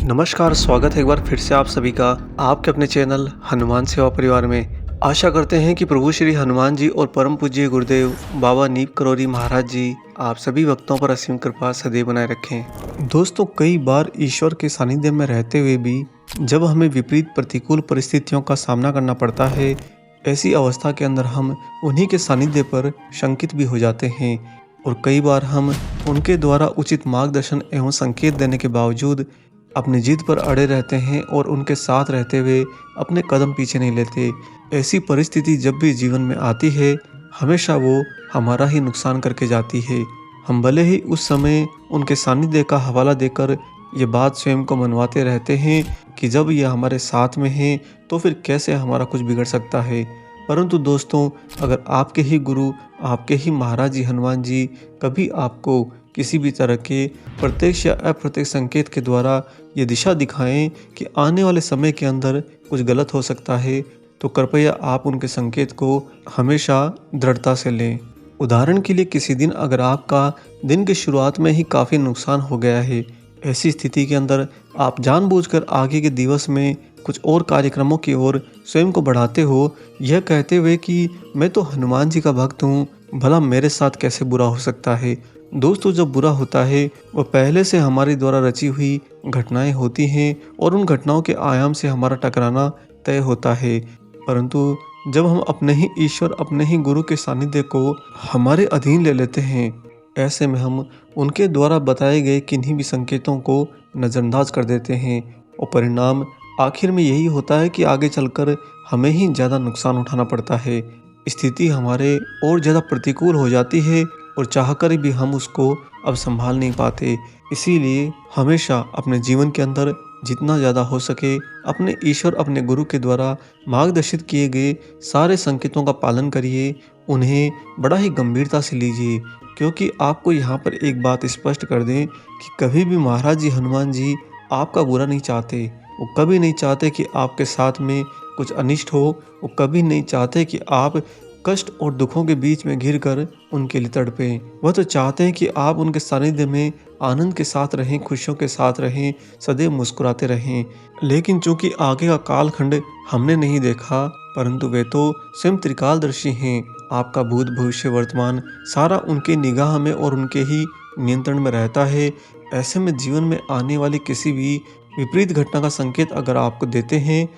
नमस्कार, स्वागत है एक बार फिर से आप सभी का आपके अपने चैनल हनुमान सेवा परिवार में। आशा करते हैं कि प्रभु श्री हनुमान जी और परम पूज्य गुरुदेव बाबा नीप करौरी महाराज जी आप सभी भक्तों पर असीम कृपा सदैव बनाए रखें। दोस्तों, कई बार ईश्वर के सानिध्य में रहते हुए भी जब हमें विपरीत प्रतिकूल परिस्थितियों का सामना करना पड़ता है, ऐसी अवस्था के अंदर हम उन्हीं के सानिध्य पर शंकित भी हो जाते हैं और कई बार हम उनके द्वारा उचित मार्गदर्शन एवं संकेत देने के बावजूद अपनी जिद पर अड़े रहते हैं और उनके साथ रहते हुए अपने कदम पीछे नहीं लेते। ऐसी परिस्थिति जब भी जीवन में आती है, हमेशा वो हमारा ही नुकसान करके जाती है। हम भले ही उस समय उनके सानिध्य का हवाला देकर ये बात स्वयं को मनवाते रहते हैं कि जब ये हमारे साथ में हैं तो फिर कैसे हमारा कुछ बिगड़ सकता है। परंतु दोस्तों, अगर आपके ही गुरु, आपके ही महाराज जी हनुमान जी कभी आपको किसी भी तरह के प्रत्यक्ष या अप्रत्यक्ष संकेत के द्वारा ये दिशा दिखाएं कि आने वाले समय के अंदर कुछ गलत हो सकता है, तो कृपया आप उनके संकेत को हमेशा दृढ़ता से लें। उदाहरण के लिए, किसी दिन अगर आपका दिन की शुरुआत में ही काफ़ी नुकसान हो गया है, ऐसी स्थिति के अंदर आप जानबूझकर आगे के दिवस में कुछ और कार्यक्रमों की ओर स्वयं को बढ़ाते हो, यह कहते हुए कि मैं तो हनुमान जी का भक्त हूँ, भला मेरे साथ कैसे बुरा हो सकता है। दोस्तों, जब बुरा होता है वह पहले से हमारे द्वारा रची हुई घटनाएं होती हैं और उन घटनाओं के आयाम से हमारा टकराना तय होता है। परंतु जब हम अपने ही ईश्वर, अपने ही गुरु के सानिध्य को हमारे अधीन ले लेते हैं, ऐसे में हम उनके द्वारा बताए गए किन्हीं भी संकेतों को नज़रअंदाज कर देते हैं और परिणाम आखिर में यही होता है कि आगे चलकर हमें ही ज़्यादा नुकसान उठाना पड़ता है। स्थिति हमारे और ज़्यादा प्रतिकूल हो जाती है और चाहकर भी हम उसको अब संभाल नहीं पाते। इसीलिए हमेशा अपने जीवन के अंदर जितना ज़्यादा हो सके अपने ईश्वर, अपने गुरु के द्वारा मार्गदर्शित किए गए सारे संकेतों का पालन करिए, उन्हें बड़ा ही गंभीरता से लीजिए। क्योंकि आपको यहाँ पर एक बात स्पष्ट कर दें कि कभी भी महाराज जी हनुमान जी आपका बुरा नहीं चाहते। वो कभी नहीं चाहते कि आपके साथ में कुछ अनिष्ट हो। वो कभी नहीं चाहते कि आप कष्ट और दुखों के बीच में घिरकर उनके लिए तड़पें। वह तो चाहते हैं कि आप उनके सानिध्य में आनंद के साथ रहें, खुशियों के साथ रहें, सदैव मुस्कुराते रहें। लेकिन चूंकि आगे का कालखंड हमने नहीं देखा, परंतु वे तो स्वयं त्रिकालदर्शी हैं। आपका भूत, भविष्य, वर्तमान सारा उनके निगाह में और उनके ही नियंत्रण में रहता है। ऐसे में जीवन में आने वाली किसी भी विपरीत घटना का संकेत अगर आपको देते हैं,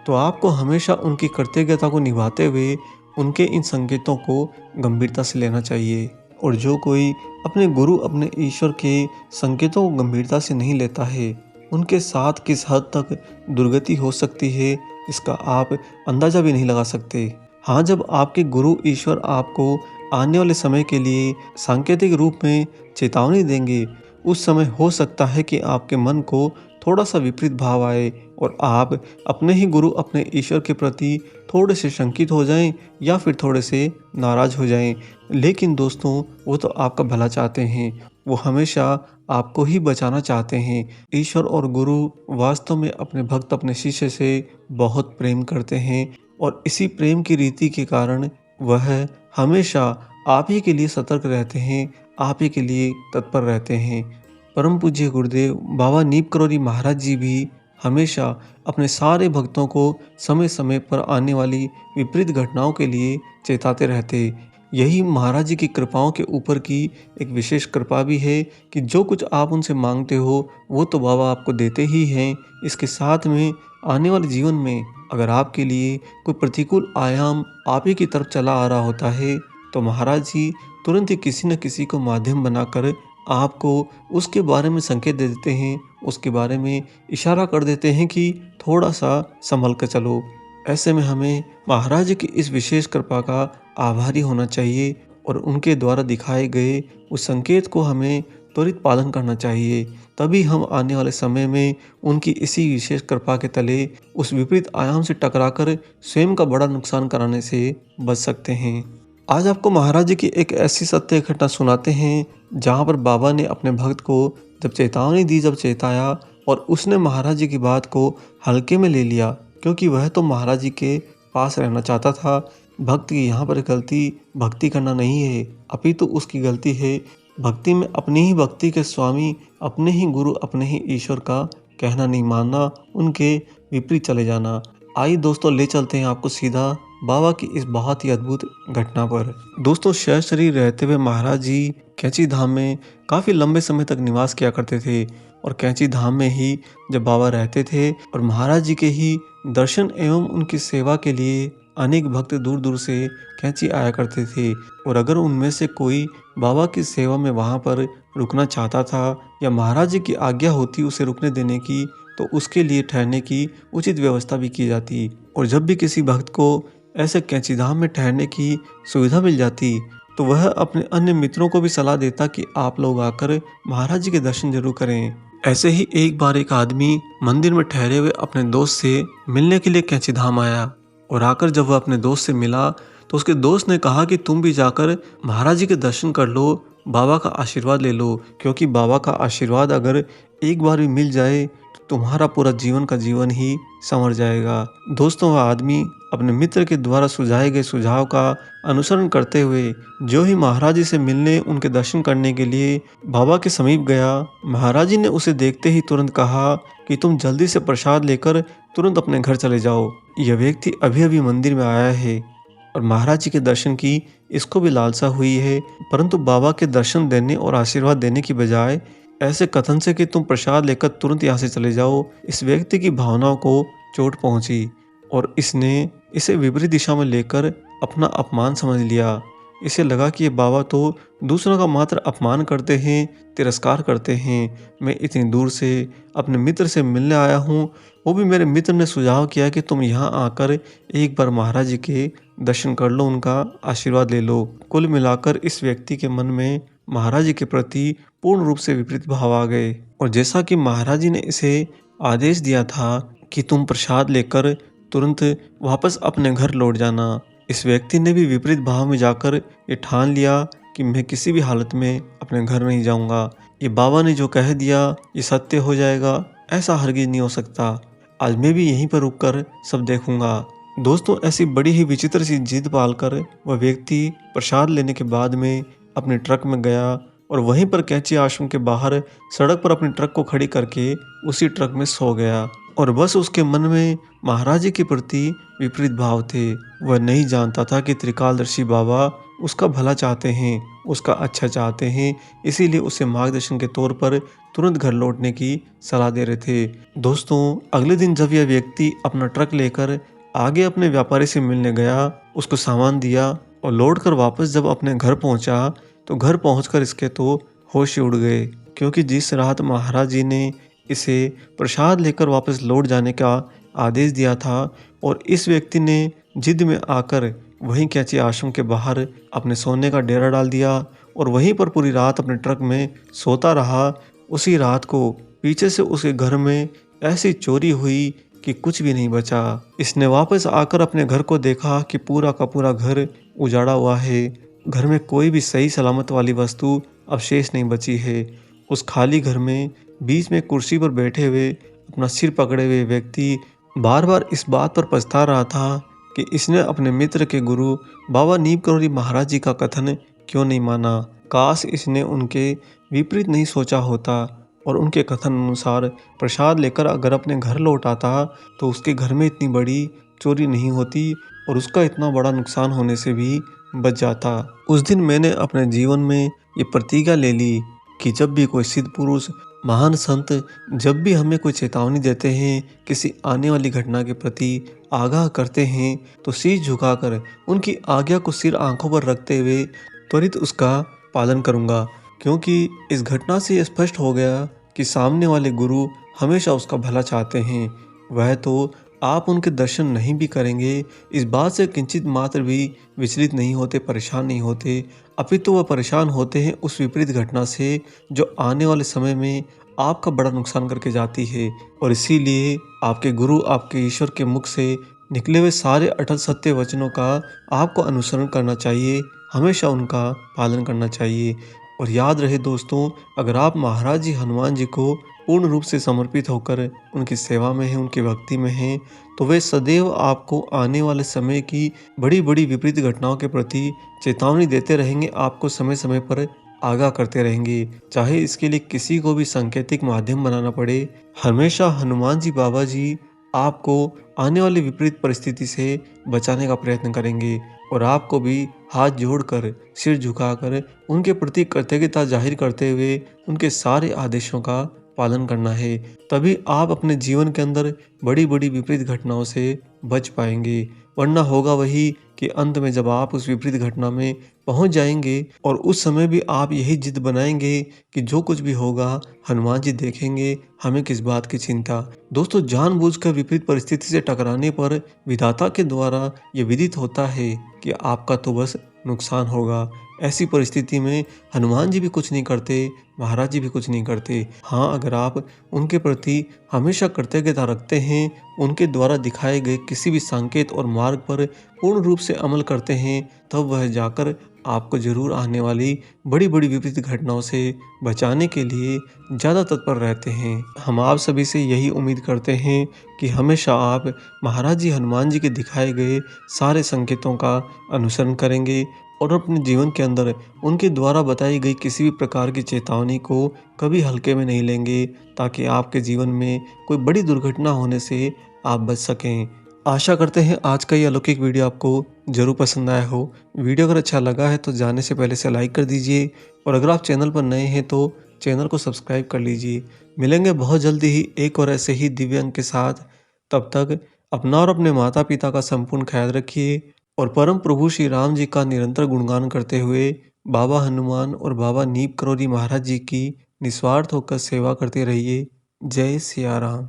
तो आपको हमेशा उनकी कर्तव्यता को निभाते हुए उनके इन संकेतों को गंभीरता से लेना चाहिए। और जो कोई अपने गुरु, अपने ईश्वर के संकेतों को गंभीरता से नहीं लेता है, उनके साथ किस हद तक दुर्गति हो सकती है, इसका आप अंदाजा भी नहीं लगा सकते। हाँ, जब आपके गुरु ईश्वर आपको आने वाले समय के लिए सांकेतिक रूप में चेतावनी देंगे, उस समय हो सकता है कि आपके मन को थोड़ा सा विपरीत भाव आए और आप अपने ही गुरु, अपने ईश्वर के प्रति थोड़े से शंकित हो जाएं या फिर थोड़े से नाराज हो जाएं। लेकिन दोस्तों, वो तो आपका भला चाहते हैं, वो हमेशा आपको ही बचाना चाहते हैं। ईश्वर और गुरु वास्तव में अपने भक्त, अपने शिष्य से बहुत प्रेम करते हैं और इसी प्रेम की रीति के कारण वह हमेशा आप ही के लिए सतर्क रहते हैं, आप ही के लिए तत्पर रहते हैं। परम पूज्य गुरुदेव बाबा नीप करौरी महाराज जी भी हमेशा अपने सारे भक्तों को समय समय पर आने वाली विपरीत घटनाओं के लिए चेताते रहते। यही महाराज जी की कृपाओं के ऊपर की एक विशेष कृपा भी है कि जो कुछ आप उनसे मांगते हो वो तो बाबा आपको देते ही हैं। इसके साथ में आने वाले जीवन में अगर आपके लिए कोई प्रतिकूल आयाम आप ही की तरफ चला आ रहा होता है, तो महाराज जी तुरंत ही किसी न किसी को माध्यम बनाकर आपको उसके बारे में संकेत दे देते हैं, उसके बारे में इशारा कर देते हैं कि थोड़ा सा संभल कर चलो। ऐसे में हमें महाराज जी की इस विशेष कृपा का आभारी होना चाहिए और उनके द्वारा दिखाए गए उस संकेत को हमें त्वरित पालन करना चाहिए। तभी हम आने वाले समय में उनकी इसी विशेष कृपा के तले उस विपरीत आयाम से टकराकर स्वयं का बड़ा नुकसान कराने से बच सकते हैं। आज आपको महाराज जी की एक ऐसी सत्य घटना सुनाते हैं जहाँ पर बाबा ने अपने भक्त को जब चेतावनी दी, जब चेताया और उसने महाराज जी की बात को हल्के में ले लिया, क्योंकि वह तो महाराज जी के पास रहना चाहता था। भक्त की यहाँ पर गलती भक्ति करना नहीं है, अपितु उसकी गलती है भक्ति में अपनी ही भक्ति के स्वामी, अपने ही गुरु, अपने ही ईश्वर का कहना नहीं मानना, उनके विपरीत चले जाना। आइए दोस्तों, ले चलते हैं आपको सीधा बाबा की इस बहुत ही अद्भुत घटना पर। दोस्तों, शेष शरीर रहते हुए महाराज जी कैंची धाम में काफ़ी लंबे समय तक निवास किया करते थे और कैंची धाम में ही जब बाबा रहते थे और महाराज जी के ही दर्शन एवं उनकी सेवा के लिए अनेक भक्त दूर दूर से कैंची आया करते थे। और अगर उनमें से कोई बाबा की सेवा में वहाँ पर रुकना चाहता था या महाराज जी की आज्ञा होती उसे रुकने देने की, तो उसके लिए ठहरने की उचित व्यवस्था भी की जाती। और जब भी किसी भक्त को ऐसे कैंची धाम में ठहरने की सुविधा मिल जाती, तो वह अपने अन्य मित्रों को भी सलाह देता कि आप लोग आकर महाराज जी के दर्शन जरूर करें। ऐसे ही एक बार एक आदमी मंदिर में ठहरे हुए अपने दोस्त से मिलने के लिए कैंची धाम आया और आकर जब वह अपने दोस्त से मिला तो उसके दोस्त ने कहा कि तुम भी जाकर महाराज जी के दर्शन कर लो, बाबा का आशीर्वाद ले लो, क्योंकि बाबा का आशीर्वाद अगर एक बार भी मिल जाए तो तुम्हारा पूरा जीवन का जीवन ही संवर जाएगा। दोस्तों, वह आदमी अपने मित्र के द्वारा सुझाए गए सुझाव का अनुसरण करते हुए जो ही महाराज जी से मिलने, उनके दर्शन करने के लिए बाबा के समीप गया, महाराज जी ने उसे देखते ही तुरंत कहा कि तुम जल्दी से प्रसाद लेकर तुरंत अपने घर चले जाओ। यह व्यक्ति अभी अभी मंदिर में आया है और महाराज जी के दर्शन की इसको भी लालसा हुई है, परंतु बाबा के दर्शन देने और आशीर्वाद देने की बजाय ऐसे कथन से कि तुम प्रसाद लेकर तुरंत यहाँ से चले जाओ, इस व्यक्ति की भावनाओं को चोट पहुंची और इसने इसे विपरीत दिशा में लेकर अपना अपमान समझ लिया। इसे लगा कि ये बाबा तो दूसरों का मात्र अपमान करते हैं, तिरस्कार करते हैं। मैं इतनी दूर से अपने मित्र से मिलने आया हूँ, वो भी मेरे मित्र ने सुझाव किया कि तुम यहाँ आकर एक बार महाराज जी के दर्शन कर लो, उनका आशीर्वाद ले लो। कुल मिलाकर इस व्यक्ति के मन में महाराज जी के प्रति पूर्ण रूप से विपरीत भाव आ गए और जैसा कि महाराज जी ने इसे आदेश दिया था कि तुम प्रसाद लेकर तुरंत वापस अपने घर लौट जाना, इस व्यक्ति ने भी विपरीत भाव में जाकर ये ठान लिया कि मैं किसी भी हालत में अपने घर नहीं जाऊंगा। ये बाबा ने जो कह दिया ये सत्य हो जाएगा, ऐसा हरगिज नहीं हो सकता। आज मैं भी यहीं पर रुककर सब देखूंगा। दोस्तों, ऐसी बड़ी ही विचित्र सी जिद पालकर वह व्यक्ति प्रसाद लेने के बाद में अपने ट्रक में गया और वहीं पर कैंची आश्रम के बाहर सड़क पर अपनी ट्रक को खड़ी करके उसी ट्रक में सो गया। और बस उसके मन में महाराज जी के प्रति विपरीत भाव थे। वह नहीं जानता था कि त्रिकालदर्शी बाबा उसका भला चाहते हैं, उसका अच्छा चाहते हैं, इसीलिए उसे मार्गदर्शन के तौर पर तुरंत घर लौटने की सलाह दे रहे थे। दोस्तों, अगले दिन जब यह व्यक्ति अपना ट्रक लेकर आगे अपने व्यापारी से मिलने गया, उसको सामान दिया और लौटकर वापस जब अपने घर पहुंचा तो घर पहुंचकर इसके तो होश ही उड़ गए, क्योंकि जिस रात महाराज जी ने इसे प्रसाद लेकर वापस लौट जाने का आदेश दिया था और इस व्यक्ति ने जिद में आकर वहीं कैंची आश्रम के बाहर अपने सोने का डेरा डाल दिया और वहीं पर पूरी रात अपने ट्रक में सोता रहा। उसी रात को पीछे से उसके घर में ऐसी चोरी हुई कि कुछ भी नहीं बचा। इसने वापस आकर अपने घर को देखा कि पूरा का पूरा घर उजाड़ा हुआ है, घर में कोई भी सही सलामत वाली वस्तु अवशेष नहीं बची है। उस खाली घर में बीच में कुर्सी पर बैठे हुए अपना सिर पकड़े हुए व्यक्ति बार बार इस बात पर पछता रहा था कि इसने अपने मित्र के गुरु बाबा नीम करोली महाराज जी का कथन क्यों नहीं माना। काश इसने उनके विपरीत नहीं सोचा होता और उनके कथन अनुसार प्रसाद लेकर अगर अपने घर लौट आता तो उसके घर में इतनी बड़ी चोरी नहीं होती और उसका इतना बड़ा नुकसान होने से भी बच जाता। उस दिन मैंने अपने जीवन में ये प्रतिज्ञा ले ली कि जब भी कोई सिद्ध पुरुष, महान संत जब भी हमें कोई चेतावनी देते हैं, किसी आने वाली घटना के प्रति आगाह करते हैं, तो शीश झुकाकर उनकी आज्ञा को सिर आंखों पर रखते हुए त्वरित उसका पालन करूंगा। क्योंकि इस घटना से स्पष्ट हो गया कि सामने वाले गुरु हमेशा उसका भला चाहते हैं। वह तो आप उनके दर्शन नहीं भी करेंगे, इस बात से किंचित मात्र भी विचलित नहीं होते, परेशान नहीं होते, अपितु वह परेशान होते हैं उस विपरीत घटना से जो आने वाले समय में आपका बड़ा नुकसान करके जाती है। और इसीलिए आपके गुरु, आपके ईश्वर के मुख से निकले हुए सारे अटल सत्य वचनों का आपको अनुसरण करना चाहिए, हमेशा उनका पालन करना चाहिए। और याद रहे दोस्तों, अगर आप महाराज जी हनुमान जी को पूर्ण रूप से समर्पित होकर उनकी सेवा में हैं, उनकी भक्ति में हैं, तो वे सदैव आपको आने वाले समय की बड़ी बड़ी विपरीत घटनाओं के प्रति चेतावनी देते रहेंगे, आपको समय समय पर आगाह करते रहेंगे, चाहे इसके लिए किसी को भी सांकेतिक माध्यम बनाना पड़े। हमेशा हनुमान जी बाबा जी आपको आने वाली विपरीत परिस्थिति से बचाने का प्रयत्न करेंगे और आपको भी हाथ जोड़कर, सिर झुकाकर उनके प्रति कृतज्ञता जाहिर करते हुए उनके सारे आदेशों का पालन करना है। तभी आप अपने जीवन के अंदर बड़ी-बड़ी विपरीत घटनाओं से बच पाएंगे। वरना होगा वही कि अंत में जब आप उस विपरीत घटना में पहुंच जाएंगे और उस समय भी आप यही जिद बनाएंगे कि जो कुछ भी होगा हनुमान जी देखेंगे, हमें किस बात की चिंता। दोस्तों, जानबूझकर विपरीत परिस्थिति से टकराने पर विधाता के द्वारा ये विदित होता है कि आपका तो बस नुकसान होगा। ऐसी परिस्थिति में हनुमान जी भी कुछ नहीं करते, महाराज जी भी कुछ नहीं करते। हाँ, अगर आप उनके प्रति हमेशा कृतज्ञता रखते हैं, उनके द्वारा दिखाए गए किसी भी संकेत और मार्ग पर पूर्ण रूप से अमल करते हैं, तब वह जाकर आपको ज़रूर आने वाली बड़ी-बड़ी विपरीत घटनाओं से बचाने के लिए ज़्यादा तत्पर रहते हैं। हम आप सभी से यही उम्मीद करते हैं कि हमेशा आप महाराज जी हनुमान जी के दिखाए गए सारे संकेतों का अनुसरण करेंगे और अपने जीवन के अंदर उनके द्वारा बताई गई किसी भी प्रकार की चेतावनी को कभी हल्के में नहीं लेंगे, ताकि आपके जीवन में कोई बड़ी दुर्घटना होने से आप बच सकें। आशा करते हैं आज का ये अलौकिक वीडियो आपको ज़रूर पसंद आया हो। वीडियो अगर अच्छा लगा है तो जाने से पहले इसे लाइक कर दीजिए और अगर आप चैनल पर नए हैं तो चैनल को सब्सक्राइब कर लीजिए। मिलेंगे बहुत जल्दी ही एक और ऐसे ही दिव्य अंक के साथ। तब तक अपना और अपने माता पिता का संपूर्ण ख्याल रखिए और परम प्रभु श्री राम जी का निरंतर गुणगान करते हुए बाबा हनुमान और बाबा नीप करोली महाराज जी की निस्वार्थ होकर सेवा करते रहिए। जय सिया राम।